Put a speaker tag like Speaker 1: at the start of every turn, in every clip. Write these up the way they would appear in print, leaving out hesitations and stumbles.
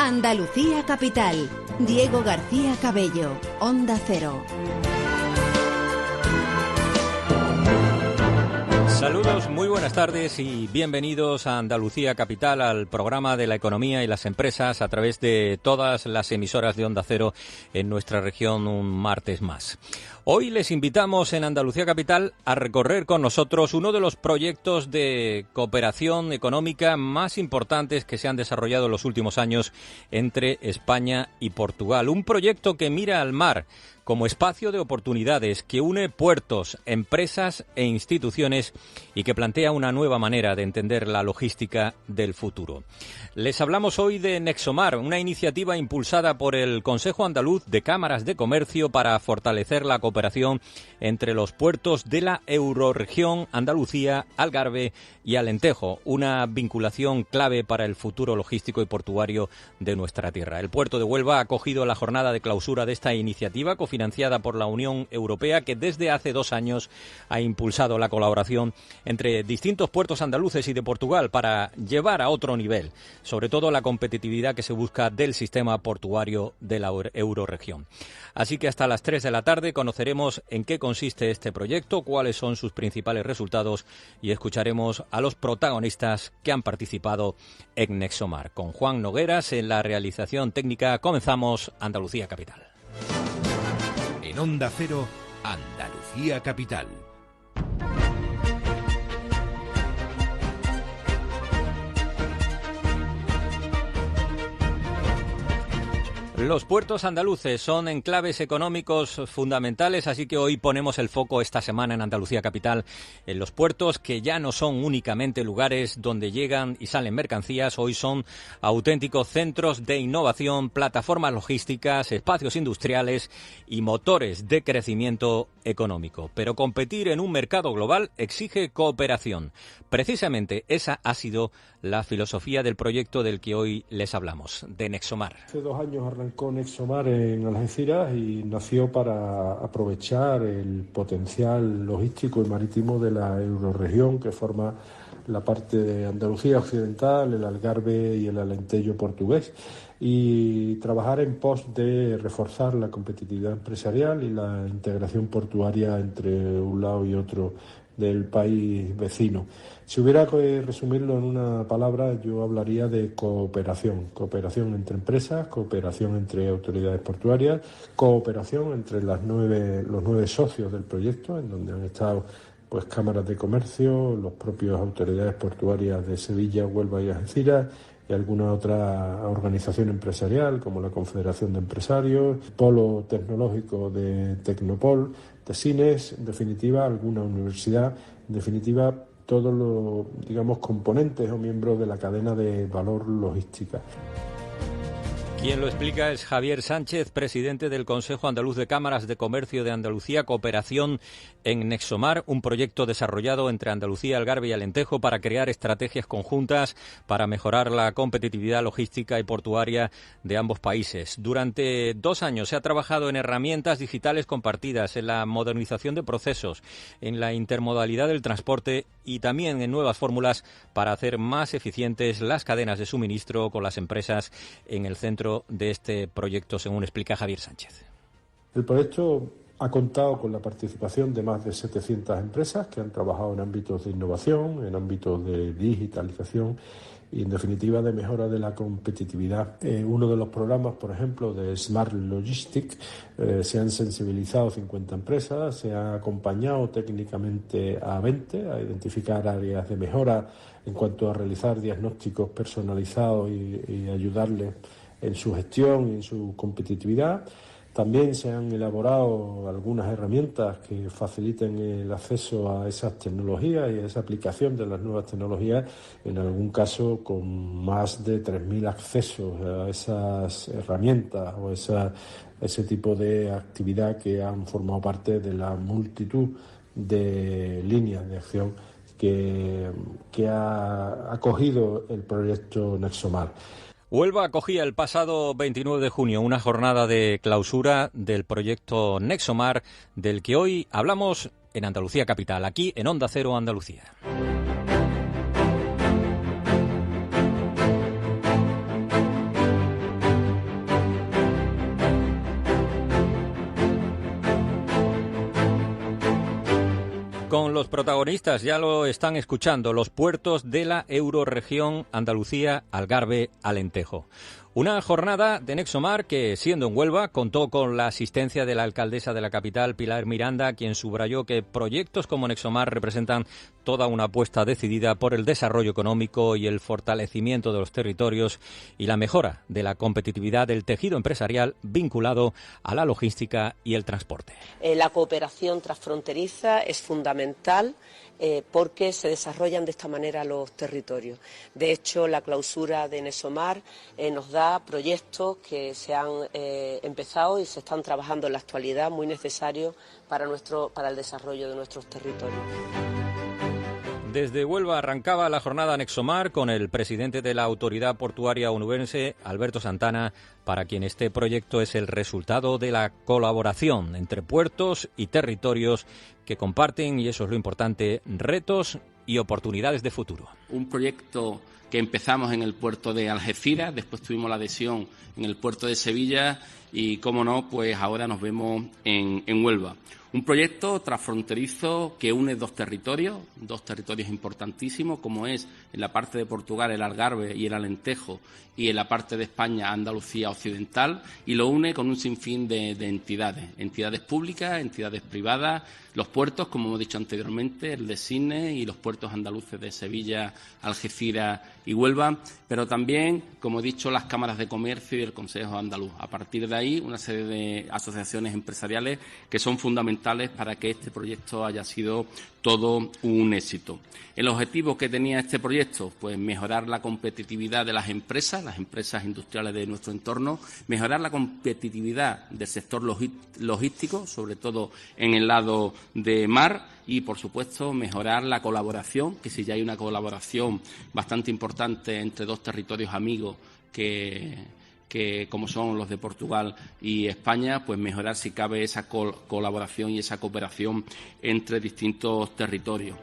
Speaker 1: Andalucía Capital. Diego García Cabello, Onda Cero.
Speaker 2: Saludos, muy buenas tardes y bienvenidos a Andalucía Capital, al programa de la economía y las empresas a través de todas las emisoras de Onda Cero en nuestra región un martes más. Hoy les invitamos en Andalucía Capital a recorrer con nosotros uno de los proyectos de cooperación económica más importantes que se han desarrollado en los últimos años entre España y Portugal. Un proyecto que mira al mar como espacio de oportunidades, que une puertos, empresas e instituciones y que plantea una nueva manera de entender la logística del futuro. Les hablamos hoy de Nexomar, una iniciativa impulsada por el Consejo Andaluz de Cámaras de Comercio para fortalecer la cooperación entre los puertos de la eurorregión Andalucía, Algarve y Alentejo, una vinculación clave para el futuro logístico y portuario de nuestra tierra. El puerto de Huelva ha acogido la jornada de clausura de esta iniciativa cofinanciada por la Unión Europea, que desde hace 2 años ha impulsado la colaboración entre distintos puertos andaluces y de Portugal para llevar a otro nivel, sobre todo la competitividad que se busca del sistema portuario de la eurorregión. Así que hasta las 3 de la tarde conoceremos en qué consiste este proyecto, cuáles son sus principales resultados y escucharemos a los protagonistas que han participado en Nexomar. Con Juan Nogueras en la realización técnica comenzamos Andalucía Capital.
Speaker 3: En Onda Cero, Andalucía Capital.
Speaker 2: Los puertos andaluces son enclaves económicos fundamentales, así que hoy ponemos el foco esta semana en Andalucía Capital en los puertos, que ya no son únicamente lugares donde llegan y salen mercancías, hoy son auténticos centros de innovación, plataformas logísticas, espacios industriales y motores de crecimiento económico. Pero competir en un mercado global exige cooperación. Precisamente esa ha sido la filosofía del proyecto del que hoy les hablamos, de Nexomar.
Speaker 4: Hace 2 años arrancó Nexomar en Algeciras y nació para aprovechar el potencial logístico y marítimo de la eurorregión que forma la parte de Andalucía Occidental, el Algarve y el Alentejo portugués, y trabajar en pos de reforzar la competitividad empresarial y la integración portuaria entre un lado y otro del país vecino. Si hubiera que resumirlo en una palabra, yo hablaría de cooperación. Cooperación entre empresas, cooperación entre autoridades portuarias, cooperación entre los 9 socios del proyecto, en donde han estado pues cámaras de comercio, los propios autoridades portuarias de Sevilla, Huelva y Algeciras, y alguna otra organización empresarial como la Confederación de Empresarios, Polo Tecnológico de Tecnopol, Tesines, en definitiva alguna universidad, en definitiva todos los, digamos, componentes o miembros de la cadena de valor logística.
Speaker 2: Quien lo explica es Javier Sánchez, presidente del Consejo Andaluz de Cámaras de Comercio de Andalucía, Cooperación en Nexomar, un proyecto desarrollado entre Andalucía, Algarve y Alentejo para crear estrategias conjuntas para mejorar la competitividad logística y portuaria de ambos países. Durante 2 años se ha trabajado en herramientas digitales compartidas, en la modernización de procesos, en la intermodalidad del transporte y también en nuevas fórmulas para hacer más eficientes las cadenas de suministro con las empresas en el centro de este proyecto, según explica Javier Sánchez.
Speaker 4: El proyecto ha contado con la participación de más de 700 empresas que han trabajado en ámbitos de innovación, en ámbitos de digitalización y, en definitiva, de mejora de la competitividad. Uno de los programas, por ejemplo, de Smart Logistics, se han sensibilizado 50 empresas, se ha acompañado técnicamente a 20 a identificar áreas de mejora en cuanto a realizar diagnósticos personalizados y ayudarles en su gestión y en su competitividad. También se han elaborado algunas herramientas que faciliten el acceso a esas tecnologías y a esa aplicación de las nuevas tecnologías, en algún caso con más de 3.000 accesos a esas herramientas o ese tipo de actividad que han formado parte de la multitud de líneas de acción que ha acogido el proyecto Nexomar.
Speaker 2: Huelva acogía el pasado 29 de junio una jornada de clausura del proyecto Nexomar, del que hoy hablamos en Andalucía Capital, aquí en Onda Cero Andalucía. con los protagonistas, ya lo están escuchando, los puertos de la eurorregión Andalucía, Algarve, Alentejo. Una jornada de Nexomar que, siendo en Huelva, contó con la asistencia de la alcaldesa de la capital, Pilar Miranda, quien subrayó que proyectos como Nexomar representan toda una apuesta decidida por el desarrollo económico y el fortalecimiento de los territorios y la mejora de la competitividad del tejido empresarial vinculado a la logística y el transporte.
Speaker 5: La cooperación transfronteriza es fundamental porque se desarrollan de esta manera los territorios. De hecho, la clausura de Nexomar nos da proyectos que se han empezado y se están trabajando en la actualidad, muy necesarios para el desarrollo de nuestros territorios.
Speaker 2: Desde Huelva arrancaba la jornada Nexomar con el presidente de la Autoridad Portuaria Onubense, Alberto Santana, para quien este proyecto es el resultado de la colaboración entre puertos y territorios que comparten, y eso es lo importante, retos y oportunidades de futuro. Un proyecto
Speaker 6: que empezamos en el puerto de Algeciras, después tuvimos la adhesión en el puerto de Sevilla y, cómo no, pues ahora nos vemos en Huelva. Un proyecto transfronterizo que une dos territorios importantísimos, como es en la parte de Portugal el Algarve y el Alentejo, y en la parte de España Andalucía Occidental, y lo une con un sinfín de entidades públicas, entidades privadas, los puertos, como hemos dicho anteriormente, el de Sines y los puertos andaluces de Sevilla, Algeciras y Huelva, pero también, como he dicho, las cámaras de comercio y el Consejo Andaluz. A partir de ahí, una serie de asociaciones empresariales que son fundamentales para que este proyecto haya sido todo un éxito. El objetivo que tenía este proyecto, pues mejorar la competitividad de las empresas industriales de nuestro entorno, mejorar la competitividad del sector logístico, sobre todo en el lado de mar, y, por supuesto, mejorar la colaboración, que si ya hay una colaboración bastante importante entre dos territorios amigos que como son los de Portugal y España, pues mejorar si cabe esa colaboración y esa cooperación entre distintos territorios.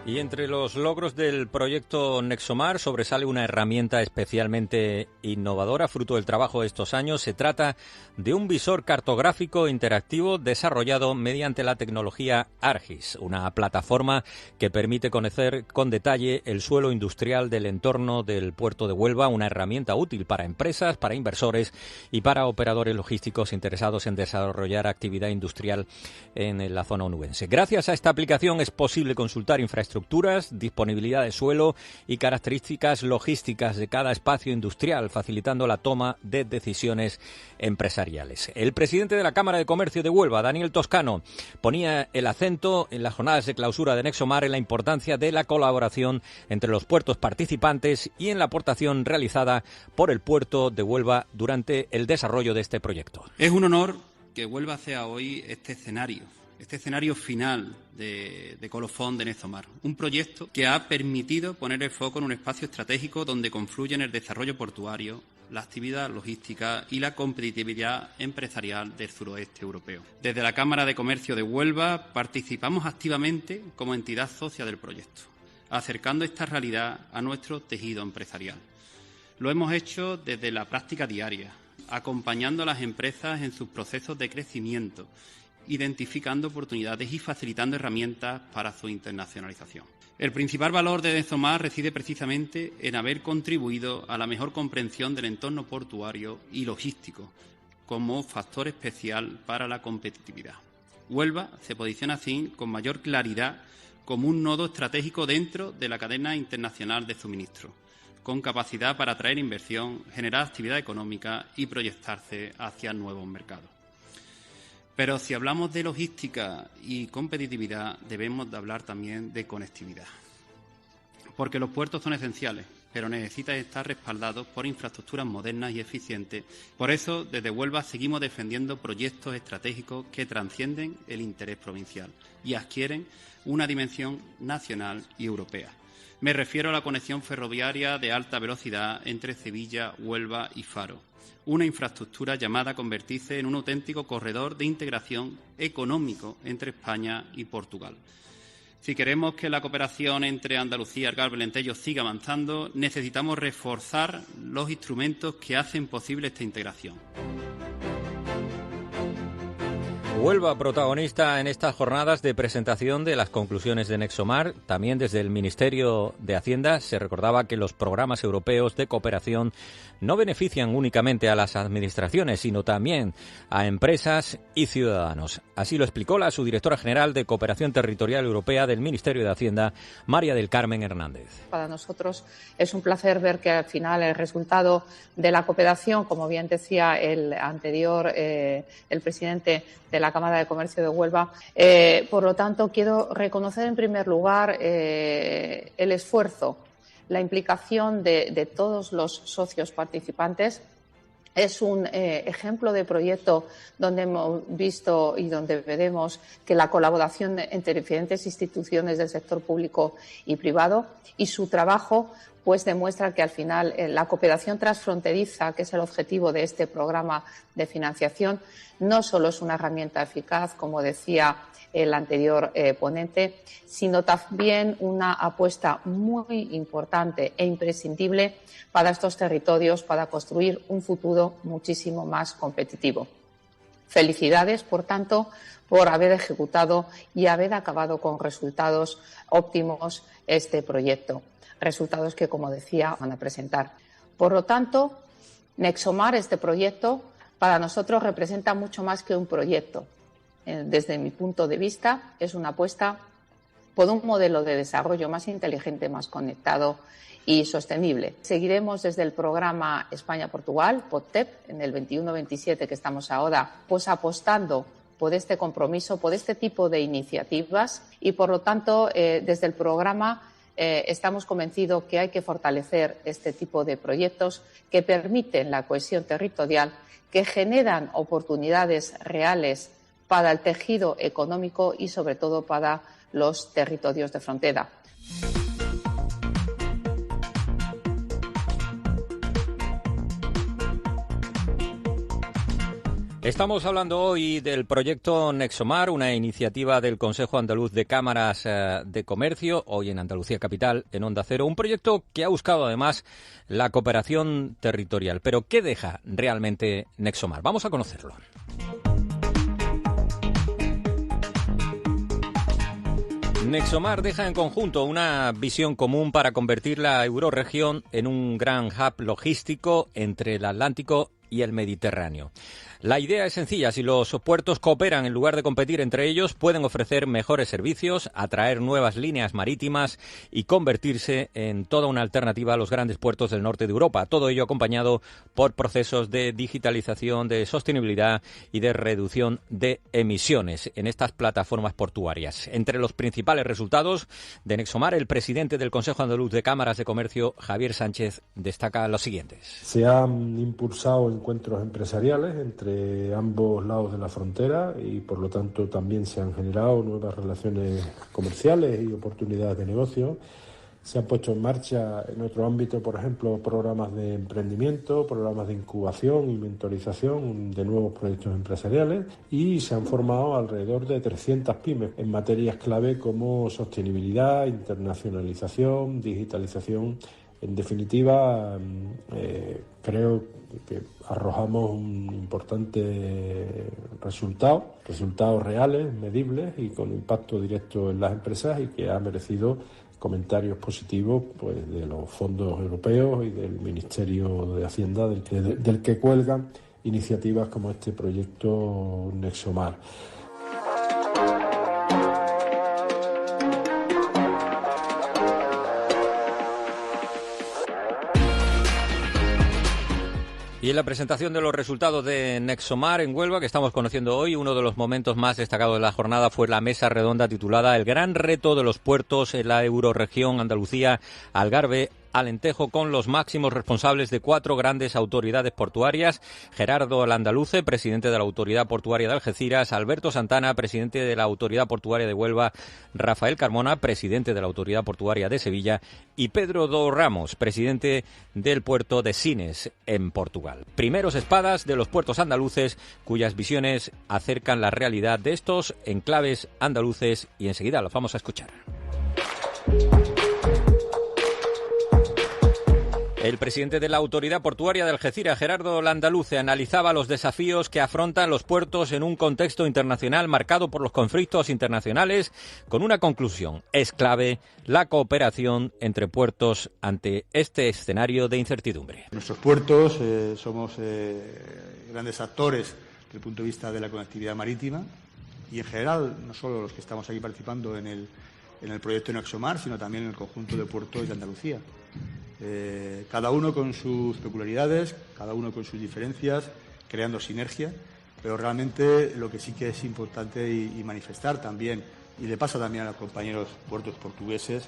Speaker 2: Y entre los logros del proyecto Nexomar sobresale una herramienta especialmente innovadora, fruto del trabajo de estos años. Se trata de un visor cartográfico interactivo desarrollado mediante la tecnología ARGIS, una plataforma que permite conocer con detalle el suelo industrial del entorno del puerto de Huelva, una herramienta útil para empresas, para inversores y para operadores logísticos interesados en desarrollar actividad industrial en la zona onubense. Gracias a esta aplicación es posible consultar infraestructuras, disponibilidad de suelo y características logísticas de cada espacio industrial, facilitando la toma de decisiones empresariales. El presidente de la Cámara de Comercio de Huelva, Daniel Toscano, ponía el acento en las jornadas de clausura de Nexomar en la importancia de la colaboración entre los puertos participantes y en la aportación realizada por el puerto de Huelva durante el desarrollo de este proyecto.
Speaker 7: Es un honor que Huelva sea hoy este escenario final de colofón de Nexomar, un proyecto que ha permitido poner el foco en un espacio estratégico donde confluyen el desarrollo portuario, la actividad logística y la competitividad empresarial del suroeste europeo. Desde la Cámara de Comercio de Huelva participamos activamente como entidad socia del proyecto, acercando esta realidad a nuestro tejido empresarial. Lo hemos hecho desde la práctica diaria, acompañando a las empresas en sus procesos de crecimiento, identificando oportunidades y facilitando herramientas para su internacionalización. El principal valor de Nexomar reside precisamente en haber contribuido a la mejor comprensión del entorno portuario y logístico como factor especial para la competitividad. Huelva se posiciona así con mayor claridad como un nodo estratégico dentro de la cadena internacional de suministro, con capacidad para atraer inversión, generar actividad económica y proyectarse hacia nuevos mercados. Pero si hablamos de logística y competitividad, debemos de hablar también de conectividad. Porque los puertos son esenciales, pero necesitan estar respaldados por infraestructuras modernas y eficientes. Por eso, desde Huelva seguimos defendiendo proyectos estratégicos que trascienden el interés provincial y adquieren una dimensión nacional y europea. Me refiero a la conexión ferroviaria de alta velocidad entre Sevilla, Huelva y Faro. Una infraestructura llamada a convertirse en un auténtico corredor de integración económico entre España y Portugal. Si queremos que la cooperación entre Andalucía, Algarve y Alentejo siga avanzando, necesitamos reforzar los instrumentos que hacen posible esta integración.
Speaker 2: Huelva, protagonista en estas jornadas de presentación de las conclusiones de Nexomar. También desde el Ministerio de Hacienda se recordaba que los programas europeos de cooperación no benefician únicamente a las administraciones, sino también a empresas y ciudadanos. Así lo explicó la subdirectora general de Cooperación Territorial Europea del Ministerio de Hacienda, María del Carmen Hernández.
Speaker 8: Para nosotros es un placer ver que al final el resultado de la cooperación, como bien decía el anterior, el presidente de la Cámara de Comercio de Huelva. Por lo tanto, quiero reconocer en primer lugar el esfuerzo, la implicación de todos los socios participantes. Es un ejemplo de proyecto donde hemos visto y donde veremos que la colaboración entre diferentes instituciones del sector público y privado y su trabajo pues demuestra que al final la cooperación transfronteriza, que es el objetivo de este programa de financiación, no solo es una herramienta eficaz, como decía el anterior ponente, sino también una apuesta muy importante e imprescindible para estos territorios para construir un futuro muchísimo más competitivo. Felicidades, por tanto, por haber ejecutado y haber acabado con resultados óptimos este proyecto. Resultados que, como decía, van a presentar. Por lo tanto, Nexomar, este proyecto, para nosotros representa mucho más que un proyecto. Desde mi punto de vista, es una apuesta por un modelo de desarrollo más inteligente, más conectado y sostenible. Seguiremos desde el programa España-Portugal, POTTEP, en el 21-27 que estamos ahora, pues apostando por este compromiso, por este tipo de iniciativas y, por lo tanto, desde el programa estamos convencidos que hay que fortalecer este tipo de proyectos que permiten la cohesión territorial, que generan oportunidades reales para el tejido económico y, sobre todo, para los territorios de frontera.
Speaker 2: Estamos hablando hoy del proyecto Nexomar, una iniciativa del Consejo Andaluz de Cámaras de Comercio, hoy en Andalucía Capital, en Onda Cero. Un proyecto que ha buscado además la cooperación territorial. Pero ¿qué deja realmente Nexomar? Vamos a conocerlo. Nexomar deja en conjunto una visión común para convertir la eurorregión en un gran hub logístico entre el Atlántico y el Mediterráneo. La idea es sencilla. Si los puertos cooperan en lugar de competir entre ellos, pueden ofrecer mejores servicios, atraer nuevas líneas marítimas y convertirse en toda una alternativa a los grandes puertos del norte de Europa. Todo ello acompañado por procesos de digitalización, de sostenibilidad y de reducción de emisiones en estas plataformas portuarias. Entre los principales resultados de Nexomar, el presidente del Consejo Andaluz de Cámaras de Comercio, Javier Sánchez, destaca los siguientes.
Speaker 4: Se han impulsado encuentros empresariales entre ambos lados de la frontera y, por lo tanto, también se han generado nuevas relaciones comerciales y oportunidades de negocio. Se han puesto en marcha en otro ámbito, por ejemplo, programas de emprendimiento, programas de incubación y mentorización de nuevos proyectos empresariales y se han formado alrededor de 300 pymes en materias clave como sostenibilidad, internacionalización, digitalización. En definitiva, creo que arrojamos un importante resultados reales, medibles y con impacto directo en las empresas y que ha merecido comentarios positivos pues de los fondos europeos y del Ministerio de Hacienda del que cuelgan iniciativas como este proyecto Nexomar.
Speaker 2: Y en la presentación de los resultados de Nexomar en Huelva, que estamos conociendo hoy, uno de los momentos más destacados de la jornada fue la mesa redonda titulada El gran reto de los puertos en la eurorregión Andalucía, Algarve, Alentejo, con los máximos responsables de 4 grandes autoridades portuarias: Gerardo Landaluce, presidente de la Autoridad Portuaria de Algeciras; Alberto Santana, presidente de la Autoridad Portuaria de Huelva; Rafael Carmona, presidente de la Autoridad Portuaria de Sevilla; y Pedro do Ramos, presidente del puerto de Sines, en Portugal. Primeros espadas de los puertos andaluces, cuyas visiones acercan la realidad de estos enclaves andaluces, y enseguida los vamos a escuchar. El presidente de la Autoridad Portuaria de Algeciras, Gerardo Landaluce, analizaba los desafíos que afrontan los puertos en un contexto internacional marcado por los conflictos internacionales, con una conclusión: es clave la cooperación entre puertos ante este escenario de incertidumbre.
Speaker 9: Nuestros puertos somos grandes actores desde el punto de vista de la conectividad marítima y, en general, no solo los que estamos aquí participando en el proyecto Nexomar, sino también en el conjunto de puertos de Andalucía. Cada uno con sus peculiaridades, cada uno con sus diferencias, creando sinergia, pero realmente lo que sí que es importante y manifestar también, y le pasa también a los compañeros puertos portugueses,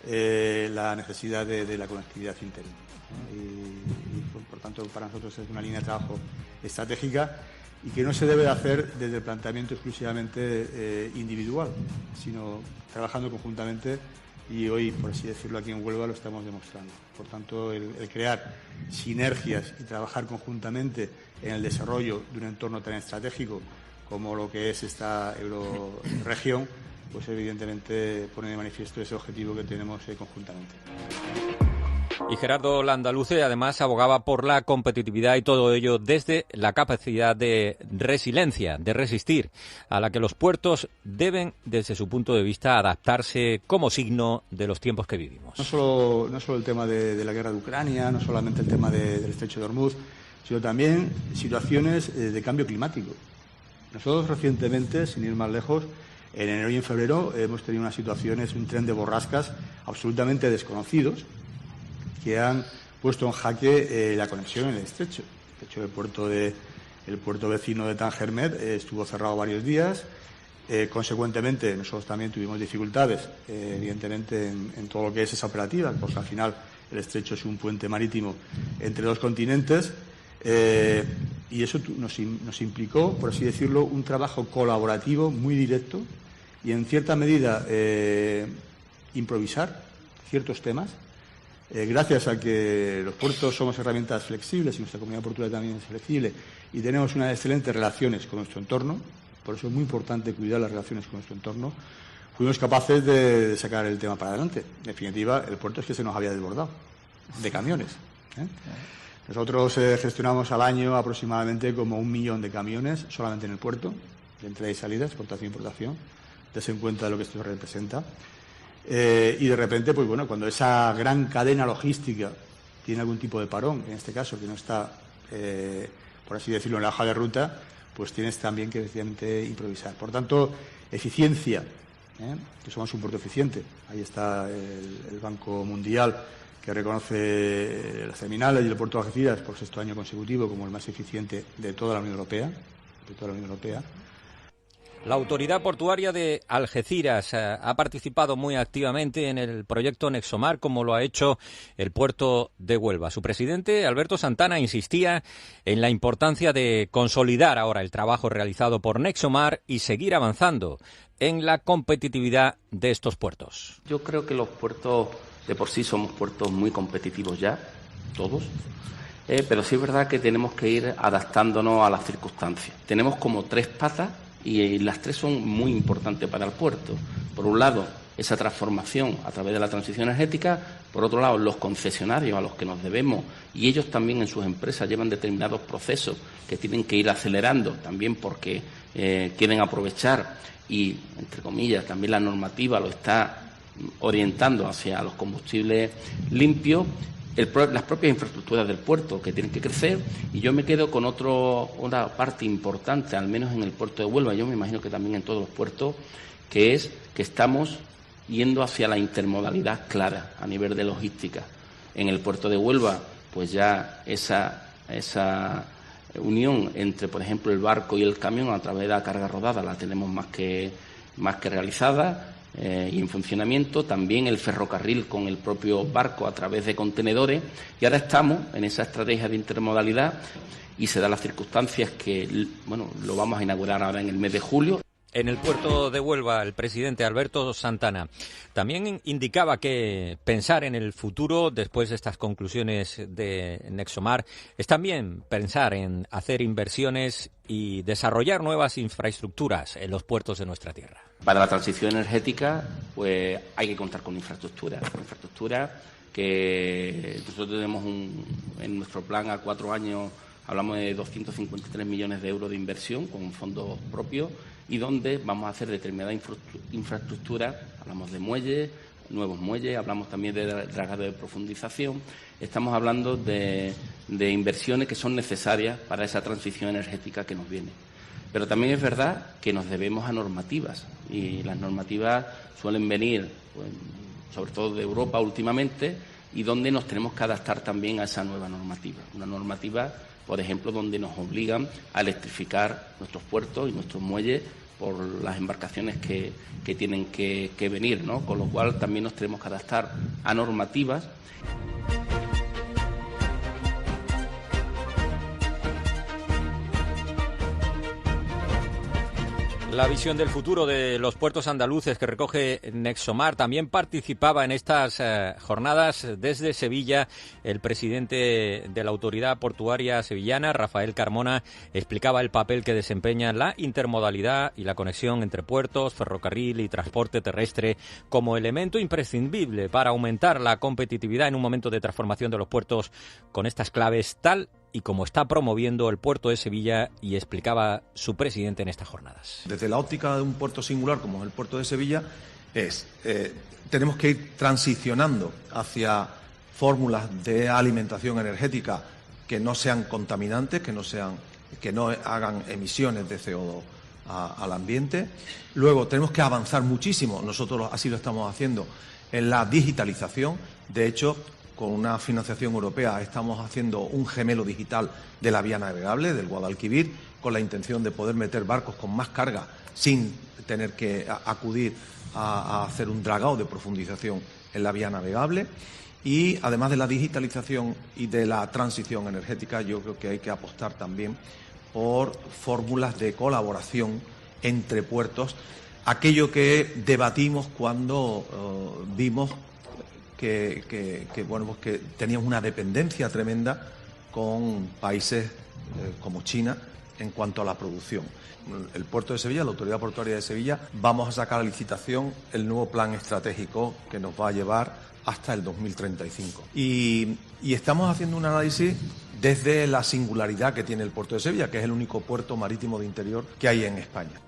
Speaker 9: la necesidad de la conectividad interna. Y por tanto, para nosotros es una línea de trabajo estratégica y que no se debe hacer desde el planteamiento exclusivamente individual, sino trabajando conjuntamente. Y hoy, por así decirlo, aquí en Huelva lo estamos demostrando. Por tanto, el crear sinergias y trabajar conjuntamente en el desarrollo de un entorno tan estratégico como lo que es esta euroregión, pues evidentemente pone de manifiesto ese objetivo que tenemos conjuntamente.
Speaker 2: Y Gerardo Landaluce además abogaba por la competitividad y todo ello desde la capacidad de resiliencia, de resistir, a la que los puertos deben, desde su punto de vista, adaptarse como signo de los tiempos que vivimos.
Speaker 9: No solo el tema de la guerra de Ucrania, no solamente el tema del estrecho de Hormuz, sino también situaciones de cambio climático. Nosotros recientemente, sin ir más lejos, en enero y en febrero hemos tenido unas situaciones, un tren de borrascas absolutamente desconocidos, que han puesto en jaque la conexión en el estrecho. De hecho, el puerto vecino de Tangermet estuvo cerrado varios días. Consecuentemente, nosotros también tuvimos dificultades, evidentemente, en todo lo que es esa operativa, porque al final el estrecho es un puente marítimo entre dos continentes, y eso nos implicó, por así decirlo, un trabajo colaborativo muy directo y, en cierta medida, improvisar ciertos temas. Gracias a que los puertos somos herramientas flexibles y nuestra comunidad portuaria también es flexible y tenemos unas excelentes relaciones con nuestro entorno, por eso es muy importante cuidar las relaciones con nuestro entorno, fuimos capaces de sacar el tema para adelante. En definitiva, el puerto es que se nos había desbordado de camiones. Nosotros gestionamos al año aproximadamente como 1 millón de camiones solamente en el puerto, de entrada y salida, exportación e importación. Dese en cuenta de lo que esto representa. Y de repente, pues bueno, cuando esa gran cadena logística tiene algún tipo de parón, en este caso que no está, por así decirlo, en la hoja de ruta, pues tienes también que efectivamente improvisar. Por tanto, eficiencia, que somos un puerto eficiente. Ahí está el Banco Mundial, que reconoce las terminales y el puerto de Algeciras por 6º año consecutivo como el más eficiente de toda la Unión Europea.
Speaker 2: La Autoridad Portuaria de Algeciras ha participado muy activamente en el proyecto Nexomar, como lo ha hecho el puerto de Huelva. Su presidente, Alberto Santana, insistía en la importancia de consolidar ahora el trabajo realizado por Nexomar y seguir avanzando en la competitividad de estos puertos.
Speaker 6: Yo creo que los puertos de por sí somos puertos muy competitivos ya, todos. Pero sí es verdad que tenemos que ir adaptándonos a las circunstancias. Tenemos como 3 patas y las 3 son muy importantes para el puerto. Por un lado, esa transformación a través de la transición energética. Por otro lado, los concesionarios a los que nos debemos, y ellos también en sus empresas llevan determinados procesos que tienen que ir acelerando también porque quieren aprovechar y, entre comillas, también la normativa lo está orientando hacia los combustibles limpios. Las propias infraestructuras del puerto que tienen que crecer, y yo me quedo con una parte importante, al menos en el puerto de Huelva, yo me imagino que también en todos los puertos, que es que estamos yendo hacia la intermodalidad clara a nivel de logística. En el puerto de Huelva, pues ya esa unión entre, por ejemplo, el barco y el camión a través de la carga rodada la tenemos más que realizada. Y en funcionamiento, también el ferrocarril con el propio barco a través de contenedores, y ahora estamos en esa estrategia de intermodalidad y se dan las circunstancias que, bueno, lo vamos a inaugurar ahora en el mes de julio.
Speaker 2: En el puerto de Huelva, el presidente Alberto Santana también indicaba que pensar en el futuro, después de estas conclusiones de Nexomar, es también pensar en hacer inversiones y desarrollar nuevas infraestructuras en los puertos de nuestra tierra.
Speaker 6: Para la transición energética, pues hay que contar con infraestructura que nosotros tenemos en nuestro plan a 4 años, hablamos de 253 millones de euros de inversión con fondos propios y donde vamos a hacer determinada infraestructura, hablamos de muelles, nuevos muelles, hablamos también de dragado de profundización. Estamos hablando de inversiones que son necesarias para esa transición energética que nos viene. Pero también es verdad que nos debemos a normativas y las normativas suelen venir, pues, sobre todo de Europa últimamente, y donde nos tenemos que adaptar también a esa nueva normativa. Una normativa, por ejemplo, donde nos obligan a electrificar nuestros puertos y nuestros muelles por las embarcaciones que tienen que venir, ¿no? Con lo cual también nos tenemos que adaptar a normativas.
Speaker 2: La visión del futuro de los puertos andaluces que recoge Nexomar. También participaba en estas jornadas desde Sevilla el presidente de la Autoridad Portuaria Sevillana, Rafael Carmona. Explicaba el papel que desempeña la intermodalidad y la conexión entre puertos, ferrocarril y transporte terrestre como elemento imprescindible para aumentar la competitividad en un momento de transformación de los puertos con estas claves, tal y como está promoviendo el puerto de Sevilla, y explicaba su presidente en estas jornadas.
Speaker 10: Desde la óptica de un puerto singular como es el puerto de Sevilla, tenemos que ir transicionando hacia fórmulas de alimentación energética que no sean contaminantes, que no hagan emisiones de CO2 al ambiente. Luego tenemos que avanzar muchísimo, nosotros así lo estamos haciendo, en la digitalización. De hecho, con una financiación europea estamos haciendo un gemelo digital de la vía navegable, del Guadalquivir, con la intención de poder meter barcos con más carga sin tener que acudir a hacer un dragado de profundización en la vía navegable. Y además de la digitalización y de la transición energética, yo creo que hay que apostar también por fórmulas de colaboración entre puertos, aquello que debatimos cuando vimos que teníamos una dependencia tremenda con países como China en cuanto a la producción. El puerto de Sevilla, la Autoridad Portuaria de Sevilla, vamos a sacar a licitación el nuevo plan estratégico que nos va a llevar hasta el 2035. Y estamos haciendo un análisis desde la singularidad que tiene el puerto de Sevilla, que es el único puerto marítimo de interior que hay en España.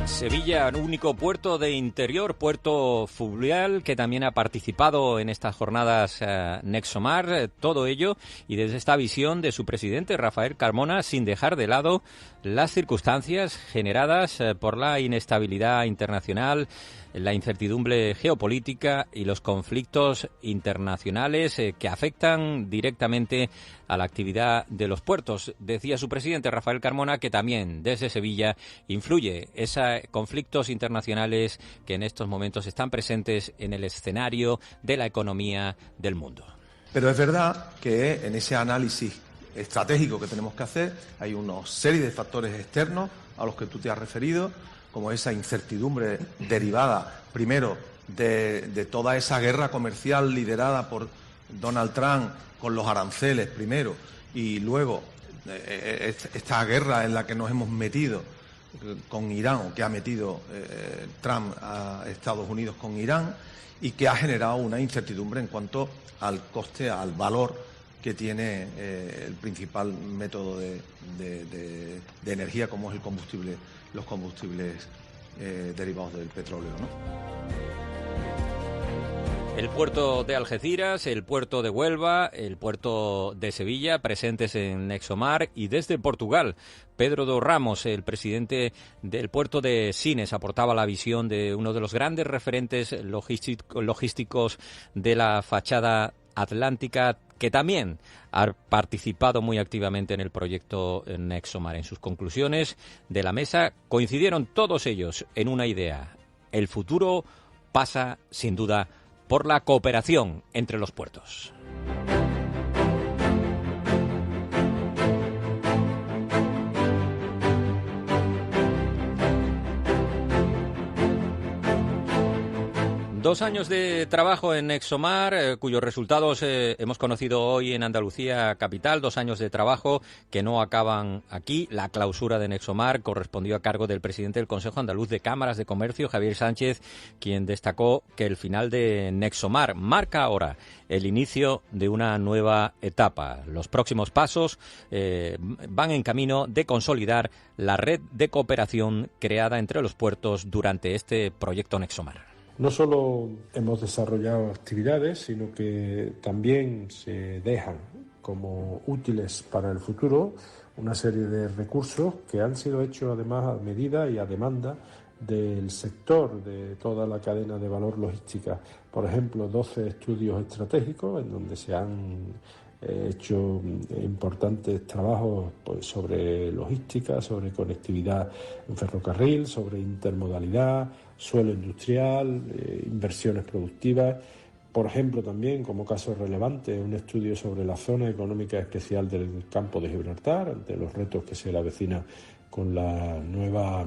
Speaker 2: Sevilla, único puerto de interior, puerto fluvial, que también ha participado en estas jornadas Nexomar, todo ello, y desde esta visión de su presidente, Rafael Carmona, sin dejar de lado las circunstancias generadas por la inestabilidad internacional, la incertidumbre geopolítica y los conflictos internacionales que afectan directamente a la actividad de los puertos. Decía su presidente, Rafael Carmona, que también desde Sevilla influye esos conflictos internacionales que en estos momentos están presentes en el escenario de la economía del mundo.
Speaker 10: Pero es verdad que en ese análisis estratégico que tenemos que hacer hay una serie de factores externos a los que tú te has referido, como esa incertidumbre derivada, primero, de toda esa guerra comercial liderada por Donald Trump con los aranceles primero, y luego esta guerra en la que nos hemos metido con Irán, o que ha metido Trump a Estados Unidos con Irán, y que ha generado una incertidumbre en cuanto al coste, al valor que tiene el principal método de energía, como es los combustibles derivados del petróleo, ¿no?
Speaker 2: El puerto de Algeciras, el puerto de Huelva, el puerto de Sevilla, presentes en Nexomar, y desde Portugal, Pedro do Ramos, el presidente del puerto de Sines, aportaba la visión de uno de los grandes referentes logísticos de la fachada atlántica, que también ha participado muy activamente en el proyecto Nexomar. En sus conclusiones de la mesa coincidieron todos ellos en una idea: el futuro pasa, sin duda, por la cooperación entre los puertos. 2 años de trabajo en Nexomar, cuyos resultados hemos conocido hoy en Andalucía Capital. 2 años de trabajo que no acaban aquí. La clausura de Nexomar correspondió a cargo del presidente del Consejo Andaluz de Cámaras de Comercio, Javier Sánchez, quien destacó que el final de Nexomar marca ahora el inicio de una nueva etapa. Los próximos pasos van en camino de consolidar la red de cooperación creada entre los puertos durante este proyecto Nexomar.
Speaker 4: No solo hemos desarrollado actividades, sino que también se dejan como útiles para el futuro una serie de recursos que han sido hechos además a medida y a demanda del sector, de toda la cadena de valor logística. Por ejemplo, 12 estudios estratégicos en donde se han hecho importantes trabajos pues, sobre logística, sobre conectividad en ferrocarril, sobre intermodalidad, suelo industrial, inversiones productivas. Por ejemplo, también, como caso relevante, un estudio sobre la zona económica especial del Campo de Gibraltar, ante los retos que se le avecina con la nueva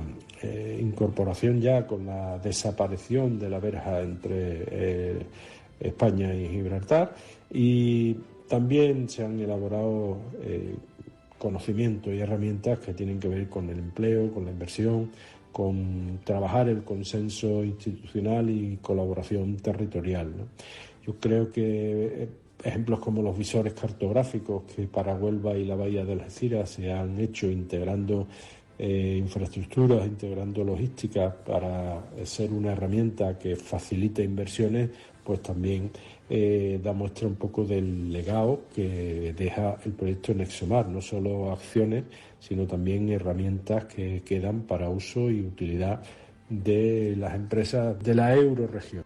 Speaker 4: incorporación ya, con la desaparición de la verja entre España y Gibraltar. Y también se han elaborado conocimientos y herramientas que tienen que ver con el empleo, con la inversión, con trabajar el consenso institucional y colaboración territorial, ¿no? Yo creo que ejemplos como los visores cartográficos que para Huelva y la bahía de Algeciras se han hecho integrando infraestructuras, integrando logística para ser una herramienta que facilite inversiones, pues también da muestra un poco del legado que deja el proyecto Nexomar, no solo acciones, sino también herramientas que quedan para uso y utilidad de las empresas de la eurorregión.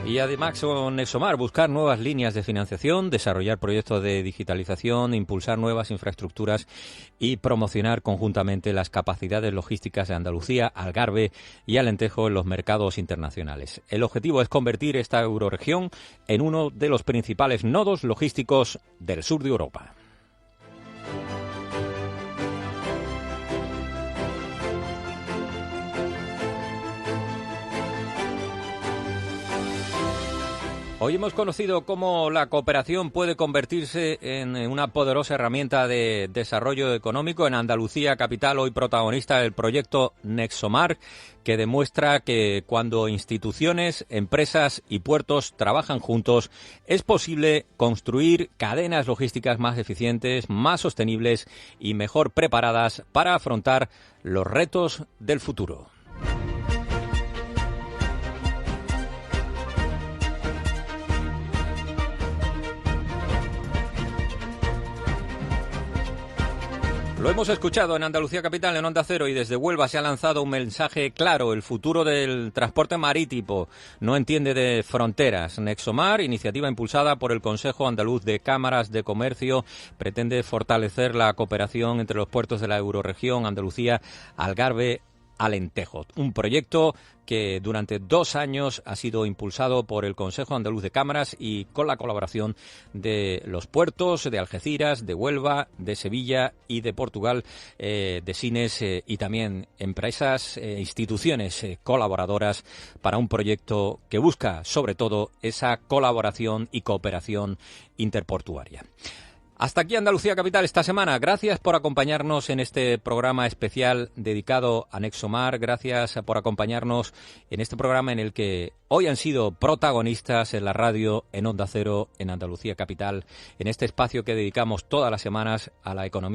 Speaker 2: Y además con Nexomar, buscar nuevas líneas de financiación, desarrollar proyectos de digitalización, impulsar nuevas infraestructuras y promocionar conjuntamente las capacidades logísticas de Andalucía, Algarve y Alentejo en los mercados internacionales. El objetivo es convertir esta eurorregión en uno de los principales nodos logísticos del sur de Europa. Hoy hemos conocido cómo la cooperación puede convertirse en una poderosa herramienta de desarrollo económico. En Andalucía Capital, hoy protagonista el proyecto Nexomar, que demuestra que cuando instituciones, empresas y puertos trabajan juntos, es posible construir cadenas logísticas más eficientes, más sostenibles y mejor preparadas para afrontar los retos del futuro. Lo hemos escuchado en Andalucía Capital, en Onda Cero, y desde Huelva se ha lanzado un mensaje claro. El futuro del transporte marítimo no entiende de fronteras. Nexomar, iniciativa impulsada por el Consejo Andaluz de Cámaras de Comercio, pretende fortalecer la cooperación entre los puertos de la eurorregión, Andalucía, Algarve, Alentejo. Un proyecto que durante 2 años ha sido impulsado por el Consejo Andaluz de Cámaras y con la colaboración de los puertos de Algeciras, de Huelva, de Sevilla y de Portugal, de Sines y también empresas, instituciones colaboradoras para un proyecto que busca sobre todo esa colaboración y cooperación interportuaria. Hasta aquí Andalucía Capital esta semana. Gracias por acompañarnos en este programa especial dedicado a Nexomar. Gracias por acompañarnos en este programa en el que hoy han sido protagonistas en la radio, en Onda Cero, en Andalucía Capital, en este espacio que dedicamos todas las semanas a la economía